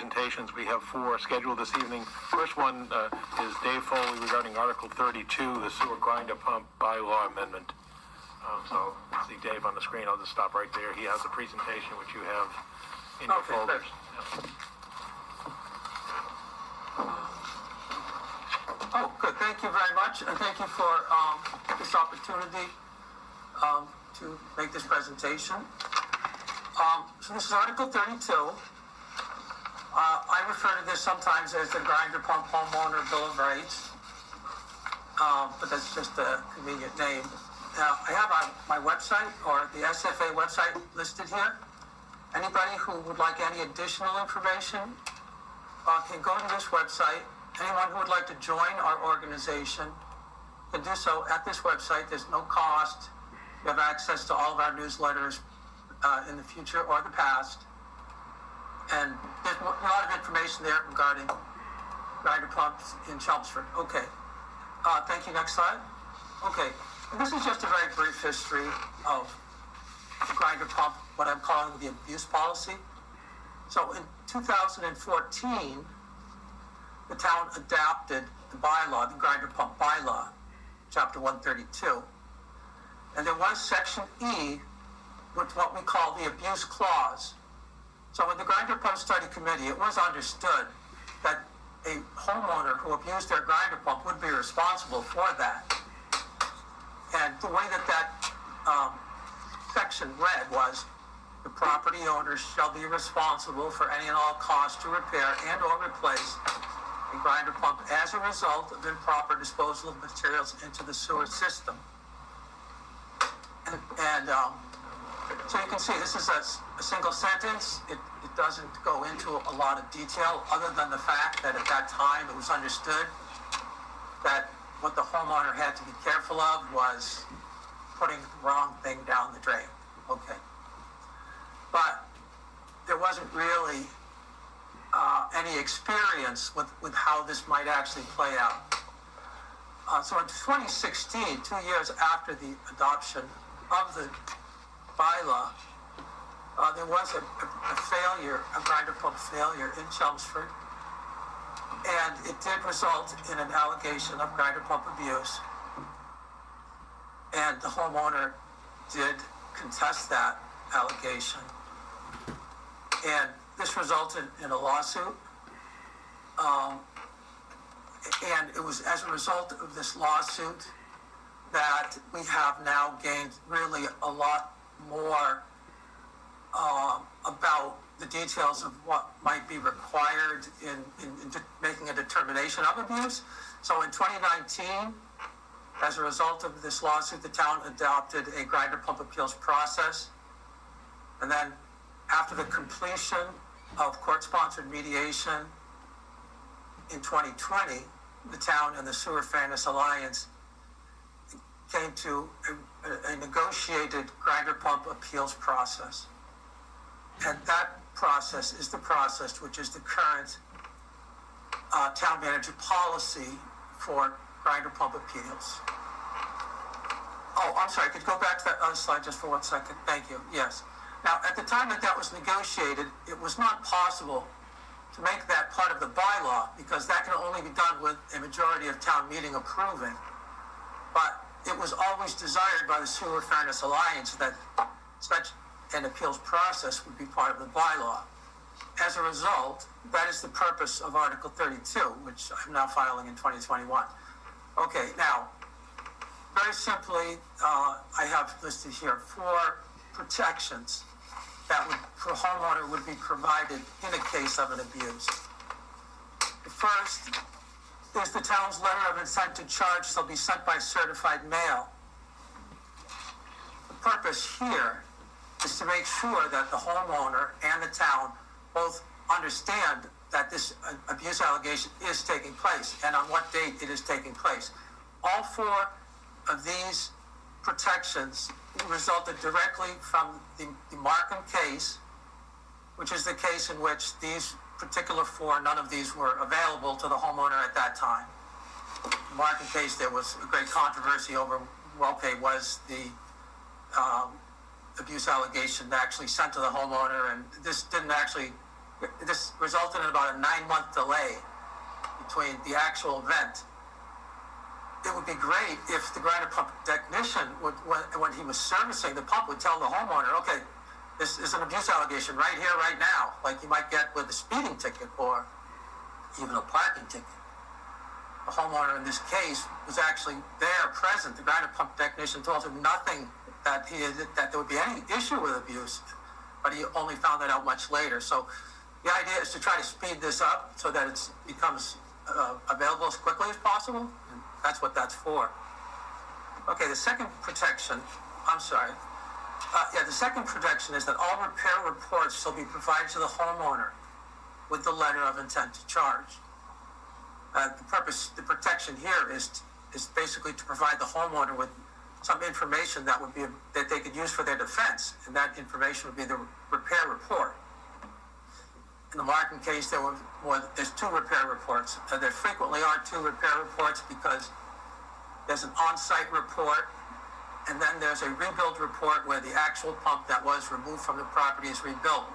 presentations. We have 4 scheduled this evening. First one is Dave Foley regarding Article 32, the Sewer Grinder Pump Bylaw Amendment. So, see Dave on the screen. I'll just stop right there. He has a presentation which you have in your folders. Oh, good. Thank you very much, and thank you for this opportunity to make this presentation. So this is Article 32. I refer to this sometimes as the Grinder Pump Homeowner Bill of Rights, but that's just a convenient name. Now, I have on my website, or the SFA website, listed here. Anybody who would like any additional information can go to this website. Anyone who would like to join our organization can do so at this website. There's no cost. You have access to all of our newsletters in the future or the past. And there's a lot of information there regarding grinder pumps in Chelmsford. Okay. Thank you. Next slide. Okay. And this is just a very brief history of the grinder pump, what I'm calling the abuse policy. So in 2014, the town adopted the bylaw, the Grinder Pump Bylaw, Chapter 132. And there was Section E, with what we call the abuse clause. So in the Grinder Pump Study Committee, it was understood that a homeowner who abused their grinder pump would be responsible for that. And the way that section read was, the property owners shall be responsible for any and all costs to repair and or replace a grinder pump as a result of improper disposal of materials into the sewer system. And so you can see this is a single sentence. It doesn't go into a lot of detail other than the fact that at that time it was understood that what the homeowner had to be careful of was putting the wrong thing down the drain. Okay. But there wasn't really any experience with how this might actually play out. So in 2016, 2 years after the adoption of the bylaw, there was a failure, a grinder pump failure in Chelmsford, and it did result in an allegation of grinder pump abuse. And the homeowner did contest that allegation. And this resulted in a lawsuit. And it was as a result of this lawsuit that we have now gained really a lot more about the details of what might be required in making a determination of abuse. So in 2019, as a result of this lawsuit, the town adopted a grinder pump appeals process. And then after the completion of court-sponsored mediation in 2020, the town and the Sewer Fairness Alliance came to a negotiated grinder pump appeals process. And that process is the process which is the current town manager policy for grinder pump appeals. Oh, I'm sorry, could you go back to that other slide just for 1 second? Thank you, yes. Now, at the time that was negotiated, it was not possible to make that part of the bylaw because that can only be done with a majority of town meeting approving. But it was always desired by the Sewer Fairness Alliance that such an appeals process would be part of the bylaw. As a result, that is the purpose of Article 32, which I'm now filing in 2021. Okay, now, very simply, I have listed here 4 protections that for homeowner would be provided in a case of an abuse. The first is the town's letter of intent to charge shall be sent by certified mail. The purpose here is to make sure that the homeowner and the town both understand that this abuse allegation is taking place and on what date it is taking place. All 4 of these protections resulted directly from the Markham case, which is the case in which these particular 4, none of these were available to the homeowner at that time. In the Markham case, there was a great controversy over, okay, was the abuse allegation actually sent to the homeowner, and this didn't actually this resulted in about a 9-month delay between the actual event. It would be great if the grinder pump technician would, when he was servicing the pump, would tell the homeowner, okay, this is an abuse allegation right here, right now, like you might get with a speeding ticket or even a parking ticket. The homeowner in this case was actually there, present. The grinder pump technician told him nothing that there would be any issue with abuse, but he only found that out much later. So the idea is to try to speed this up so that it becomes available as quickly as possible. And that's what that's for. Okay, the second protection, the second protection is that all repair reports shall be provided to the homeowner with the letter of intent to charge. The protection here is basically to provide the homeowner with some information that they could use for their defense, and that information would be the repair report. In the Markham case, there's 2 repair reports. There frequently are 2 repair reports because there's an on-site report, and then there's a rebuild report where the actual pump that was removed from the property is rebuilt.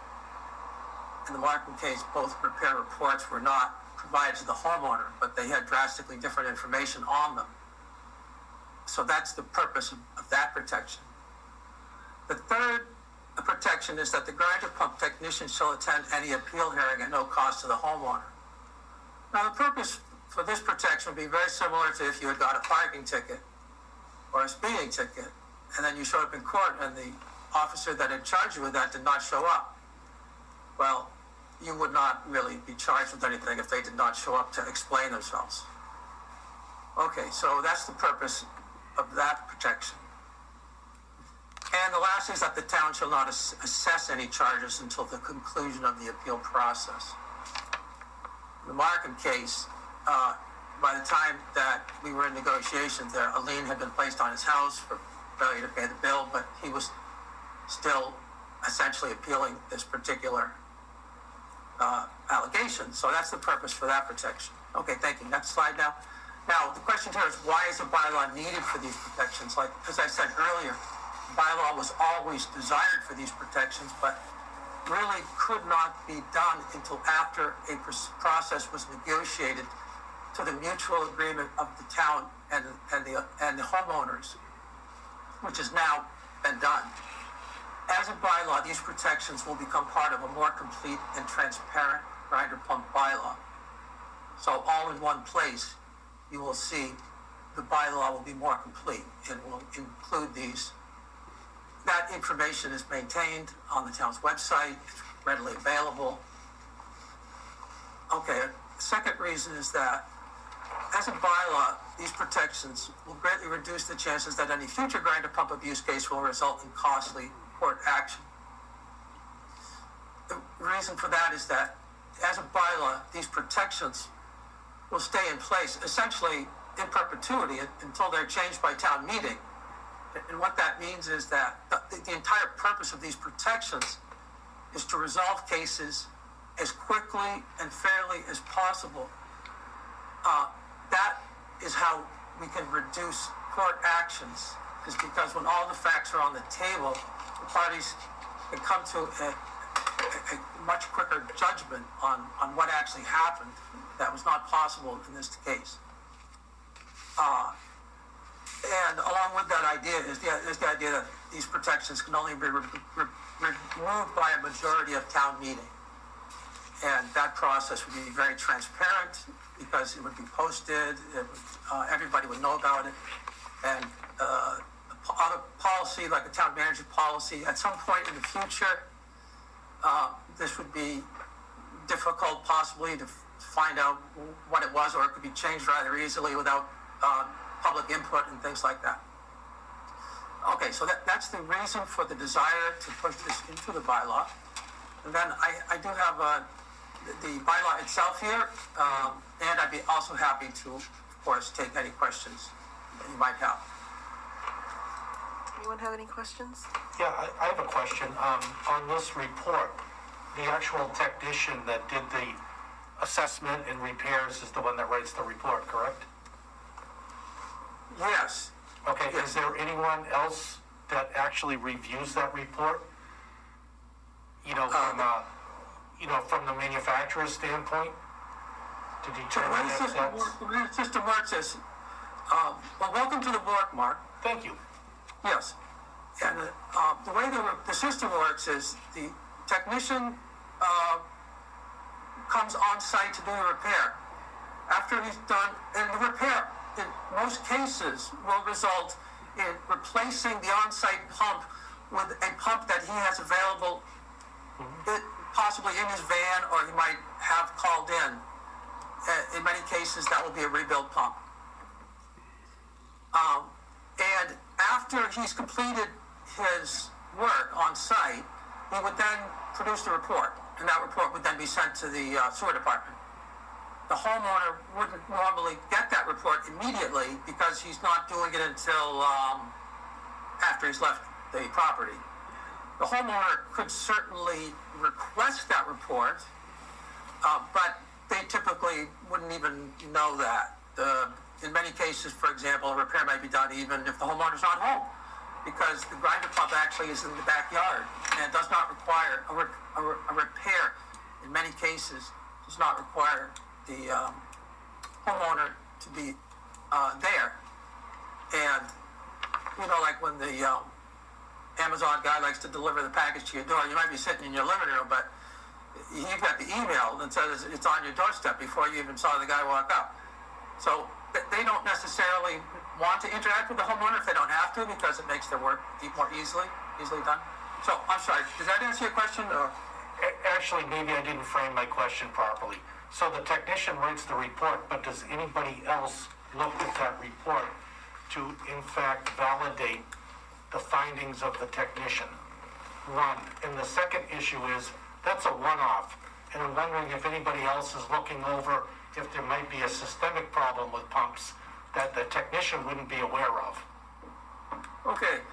In the Markham case, both repair reports were not provided to the homeowner, but they had drastically different information on them. So that's the purpose of that protection. The third protection is that the grinder pump technician shall attend any appeal hearing at no cost to the homeowner. Now, the purpose for this protection would be very similar to if you had got a parking ticket or a speeding ticket, and then you showed up in court and the officer that had charged you with that did not show up. Well, you would not really be charged with anything if they did not show up to explain themselves. Okay, so that's the purpose of that protection. And the last is that the town shall not assess any charges until the conclusion of the appeal process. In the Markham case, by the time that we were in negotiations there, a lien had been placed on his house for failure to pay the bill, but he was still essentially appealing this particular allegation. So that's the purpose for that protection. Okay, thank you. Next slide now. Now, the question here is, why is a bylaw needed for these protections? Like, as I said earlier, bylaw was always desired for these protections, but really could not be done until after a process was negotiated to the mutual agreement of the town and the homeowners, which has now been done. As a bylaw, these protections will become part of a more complete and transparent grinder pump bylaw. So all in one place, you will see the bylaw will be more complete and will include these. That information is maintained on the town's website, it's readily available. Okay, the second reason is that as a bylaw, these protections will greatly reduce the chances that any future grinder pump abuse case will result in costly court action. The reason for that is that as a bylaw, these protections will stay in place essentially in perpetuity until they're changed by town meeting. And what that means is that the entire purpose of these protections is to resolve cases as quickly and fairly as possible. That is how we can reduce court actions, is because when all the facts are on the table, the parties can come to a much quicker judgment on what actually happened that was not possible in this case. And along with that idea is the idea that these protections can only be removed by a majority of town meeting. And that process would be very transparent because it would be posted, everybody would know about it. And other policy, like the town manager policy, at some point in the future, this would be difficult possibly to find out what it was, or it could be changed rather easily without public input and things like that. Okay, so that's the reason for the desire to push this into the bylaw. And then I do have the bylaw itself here, and I'd be also happy to, of course, take any questions that you might have. Anyone have any questions? Yeah, I have a question. On this report, the actual technician that did the assessment and repairs is the one that writes the report, correct? Yes. Okay, Yes. Is there anyone else that actually reviews that report? You know, from, from the manufacturer's standpoint to The way determine the if system that's... works, the way the system works is, well, welcome to the board, Mark. Thank you. Yes. And the way the system works is the technician comes on site to do the repair. After he's done, and the repair, in most cases, will result in replacing the on-site pump with a pump that he has available, possibly in his van, or he might have called in. In many cases, that will be a rebuild pump. And after he's completed his work on site, he would then produce the report, and that report would then be sent to the sewer department. The homeowner wouldn't normally get that report immediately because he's not doing it until after he's left the property. The homeowner could certainly request that report, but they typically wouldn't even know that. In many cases, for example, a repair might be done even if the homeowner's not home, because the grinder pump actually is in the backyard and does not require a repair. In many cases, does not require the homeowner to be there. And like when the Amazon guy likes to deliver the package to your door, you might be sitting in your living room, but you got the email that says it's on your doorstep before you even saw the guy walk up. So they don't necessarily want to interact with the homeowner if they don't have to, because it makes their work more easily done. So I'm sorry, does that answer your question? Or? Actually, maybe I didn't frame my question properly. So the technician writes the report, but does anybody else look at that report to, in fact, validate the findings of the technician? One. And the second issue is, that's a one-off. And I'm wondering if anybody else is looking over if there might be a systemic problem with pumps that the technician wouldn't be aware of. Okay.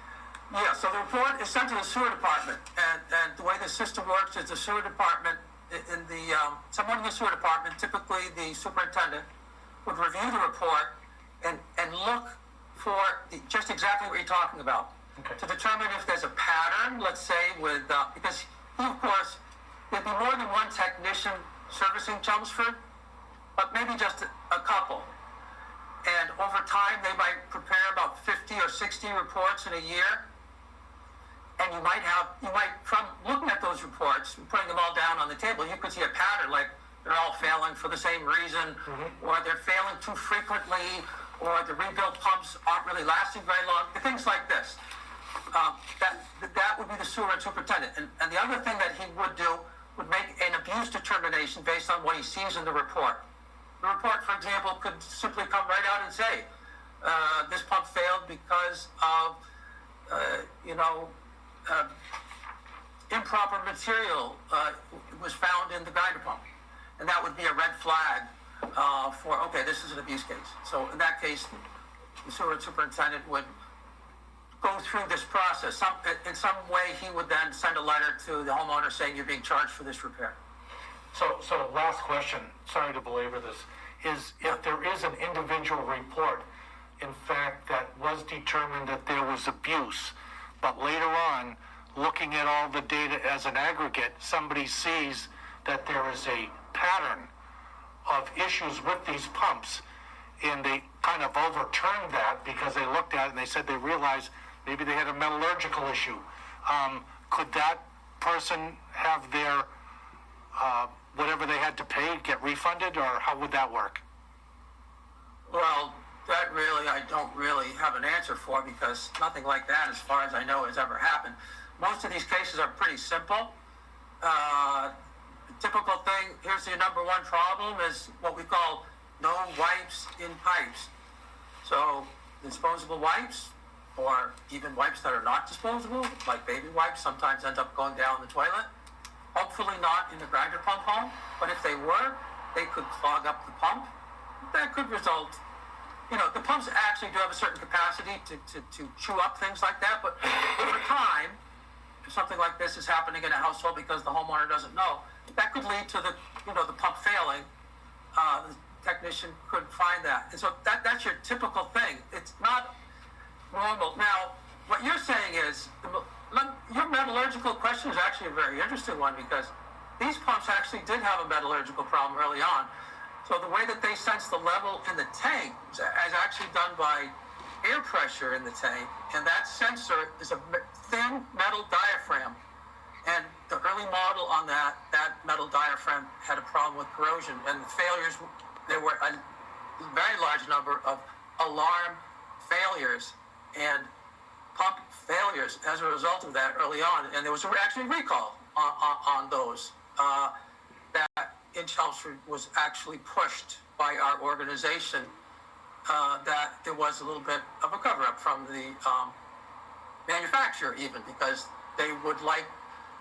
Yeah, so the report is sent to the sewer department, and the way the system works is the sewer department, someone in the sewer department, typically the superintendent, would review the report and look for just exactly what you're talking about. Okay. To determine if there's a pattern, let's say, because he, of course, there'd be more than one technician servicing Chelmsford, but maybe just a couple. And over time, they might prepare about 50 or 60 reports in a year. And you might, from looking at those reports and putting them all down on the table, you could see a pattern, like they're all failing for the same reason, or they're failing too frequently, or the rebuilt pumps aren't really lasting very long, things like this. That would be the sewer superintendent. And the other thing that he would do would make an abuse determination based on what he sees in the report. The report, for example, could simply come right out and say, this pump failed because of, improper material was found in the grinder pump. And that would be a red flag for, okay, this is an abuse case. So in that case, the sewer superintendent would go through this process. In some way, he would then send a letter to the homeowner saying you're being charged for this repair. So last question, sorry to belabor this, is if there is an individual report, in fact, that was determined that there was abuse, but later on, looking at all the data as an aggregate, somebody sees that there is a pattern of issues with these pumps, and they kind of overturned that because they looked at it and they said they realized maybe they had a metallurgical issue. Could that person have their whatever they had to pay get refunded, or how would that work? Well, that really, I don't really have an answer for, because nothing like that, as far as I know, has ever happened. Most of these cases are pretty simple. The typical thing, here's the number one problem, is what we call no wipes in pipes. So disposable wipes, or even wipes that are not disposable, like baby wipes, sometimes end up going down the toilet. Hopefully not in the grinder pump home, but if they were, they could clog up the pump. That could result, the pumps actually do have a certain capacity to chew up things like that, but over time, if something like this is happening in a household because the homeowner doesn't know, that could lead to the pump failing. The technician could find that. And so that's your typical thing. It's not normal. Now, what you're saying is, your metallurgical question is actually a very interesting one, because these pumps actually did have a metallurgical problem early on. So the way that they sense the level in the tank is actually done by air pressure in the tank, and that sensor is a thin metal diaphragm. And the early model on that metal diaphragm had a problem with corrosion, and the failures, there were a very large number of alarm failures and pump failures as a result of that early on, and there was actually a recall on those. That in Chelmsford was actually pushed by our organization, that there was a little bit of a cover-up from the manufacturer even, because they would like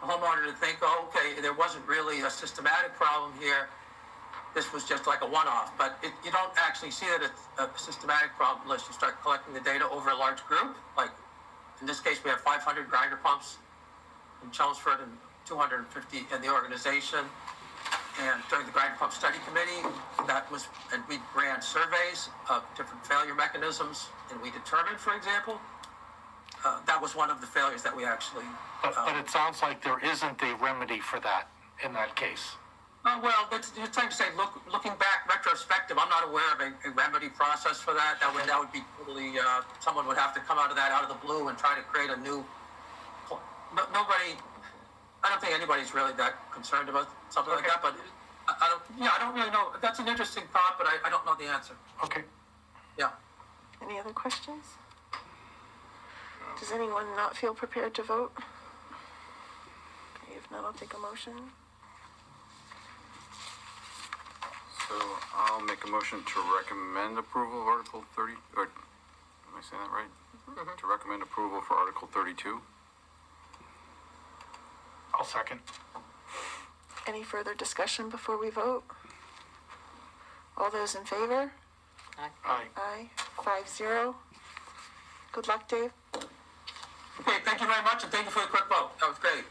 the homeowner to think, oh, okay, there wasn't really a systematic problem here. This was just like a one-off, but you don't actually see that it's a systematic problem unless you start collecting the data over a large group. Like in this case, we have 500 grinder pumps in Chelmsford and 250 in the organization. And during the Grinder Pump Study Committee, and we ran surveys of different failure mechanisms, and we determined, for example, that was one of the failures that we actually. But it sounds like there isn't a remedy for that in that case. Well, you're trying to say, looking back, retrospective, I'm not aware of a remedy process for that. That would be totally, someone would have to come out of the blue and try to create a new. Nobody. I don't think anybody's really that concerned about something like that, but I don't really know. That's an interesting thought, but I don't know the answer. Okay. Yeah. Any other questions? Does anyone not feel prepared to vote? Okay, if not, I'll take a motion. So I'll make a motion to recommend approval of Article 30, or am I saying that right? Mm-hmm. To recommend approval for Article 32. I'll second. Any further discussion before we vote? All those in favor? Aye. Aye. 5-0. Good luck, Dave. Okay, thank you very much, and thank you for the quick vote. That was great.